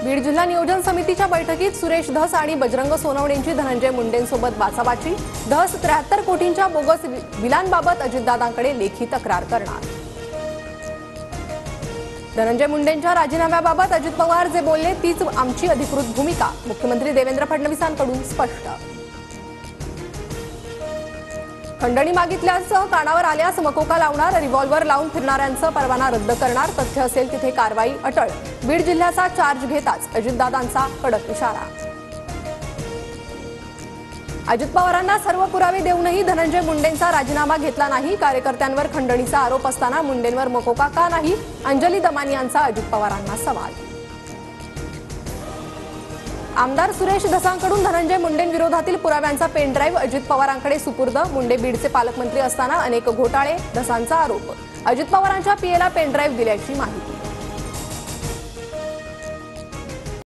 बीड जिल्हा नियोजन समितीच्या बैठकीत सुरेश धस आणि बजरंग सोनवणेंची धनंजय मुंडेंसोबत बाचाबाची। धस 73 कोटींच्या बोगस बिलांबाबत अजितदादांकडे लेखी तक्रार करणार। धनंजय मुंडेंच्या राजीनाम्याबाबत अजित पवार जे बोलले तीच आमची अधिकृत भूमिका, मुख्यमंत्री देवेंद्र फडणवीसांकडून स्पष्ट। खंडणी मागितल्यासह कानावर आल्यास मकोका लावणार, रिव्हॉल्व्हर लावून फिरणाऱ्यांचा परवाना रद्द करणार, तथ्य असेल तिथे कारवाई अटळ। बीड जिल्ह्याचा चार्ज घेताच अजितदादांचा कडक इशारा। अजित पवारांना सर्व पुरावे देऊनही धनंजय मुंडेंचा राजीनामा घेतला नाही। कार्यकर्त्यांवर खंडणीचा आरोप असताना मुंडेंवर मकोका का नाही, अंजली दमानी यांचा अजित पवारांना सवाल। आमदार सुरेश धसांकडून धनंजय मुंडेंविरोधातील पुराव्यांचा पेनड्राईव्ह अजित पवारांकडे सुपूर्द। मुंडे बीडचे पालकमंत्री असताना अनेक घोटाळे, धसांचा आरोप। अजित पवारांच्या पीएला पेनड्राईव्ह दिल्याची माहिती।